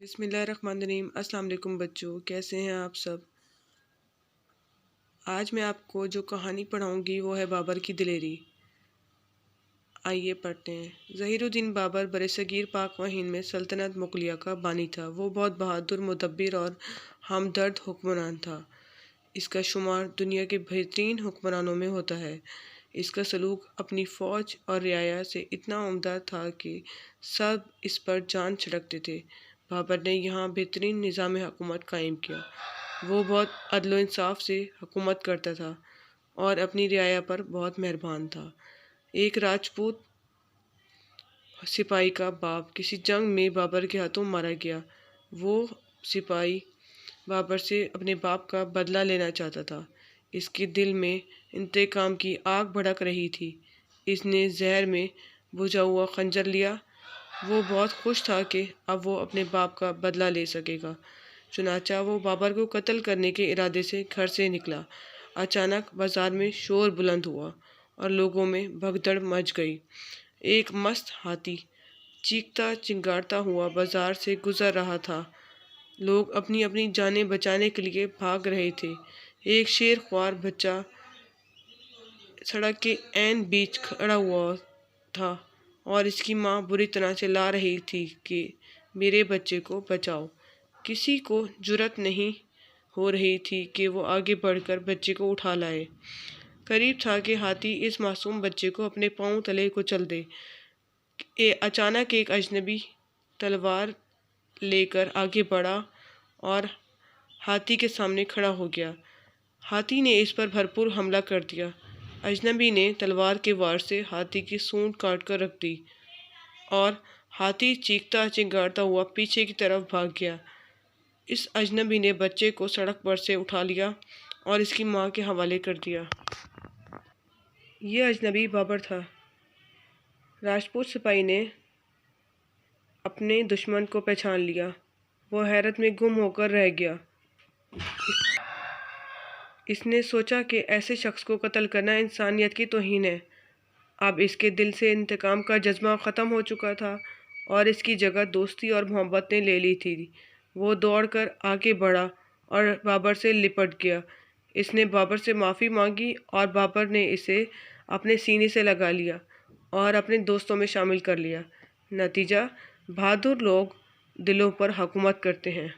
बिस्मिल्लाहिर्रहमानिर्रहीम। अस्सलाम वालेकुम बच्चों, कैसे हैं आप सब। आज मैं आपको जो कहानी पढ़ाऊंगी वो है बाबर की दिलेरी। आइए पढ़ते हैं। ज़हीरुद्दीन बाबर बरसगीर पाक व हिंद में सल्तनत मुग़लिया का बानी था। वो बहुत बहादुर, मुदब्बिर और हमदर्द हुक्मरान था। इसका शुमार दुनिया के बेहतरीन हुक्मरानों में होता है। इसका सलूक अपनी फ़ौज और रियाया से इतना उम्दा था कि सब इस पर जान छिड़कते थे। बाबर ने यहाँ बेहतरीन निज़ाम हुकूमत कायम किया। वो बहुत अदल इंसाफ से हुकूमत करता था और अपनी रियाया पर बहुत मेहरबान था। एक राजपूत सिपाही का बाप किसी जंग में बाबर के हाथों मारा गया। वो सिपाही बाबर से अपने बाप का बदला लेना चाहता था। इसके दिल में इंतकाम की आग भड़क रही थी। इसने जहर में बुझा हुआ खंजर लिया। वो बहुत खुश था कि अब वो अपने बाप का बदला ले सकेगा। चुनाचा वो बाबर को कत्ल करने के इरादे से घर से निकला। अचानक बाजार में शोर बुलंद हुआ और लोगों में भगदड़ मच गई। एक मस्त हाथी चीखता चिंगारता हुआ बाजार से गुजर रहा था। लोग अपनी अपनी जानें बचाने के लिए भाग रहे थे। एक शेर ख्वार बच्चा सड़क के ऐन बीच खड़ा हुआ था और इसकी माँ बुरी तरह चिल्ला रही थी कि मेरे बच्चे को बचाओ। किसी को जुर्रत नहीं हो रही थी कि वो आगे बढ़कर बच्चे को उठा लाए। करीब था कि हाथी इस मासूम बच्चे को अपने पांव तले कुचल दे। अचानक एक अजनबी तलवार लेकर आगे बढ़ा और हाथी के सामने खड़ा हो गया। हाथी ने इस पर भरपूर हमला कर दिया। अजनबी ने तलवार के वार से हाथी की सूंड काट कर रख दी और हाथी चीखता चिंगारता हुआ पीछे की तरफ भाग गया। इस अजनबी ने बच्चे को सड़क पर से उठा लिया और इसकी माँ के हवाले कर दिया। यह अजनबी बाबर था। राजपूत सिपाही ने अपने दुश्मन को पहचान लिया। वो हैरत में गुम होकर रह गया। इसने सोचा कि ऐसे शख्स को कत्ल करना इंसानियत की तौहीन है। अब इसके दिल से इंतकाम का जज्बा ख़त्म हो चुका था और इसकी जगह दोस्ती और मोहब्बत ने ले ली थी। वो दौड़कर आगे बढ़ा और बाबर से लिपट गया। इसने बाबर से माफ़ी मांगी और बाबर ने इसे अपने सीने से लगा लिया और अपने दोस्तों में शामिल कर लिया। नतीजा, बहादुर लोग दिलों पर हुकूमत करते हैं।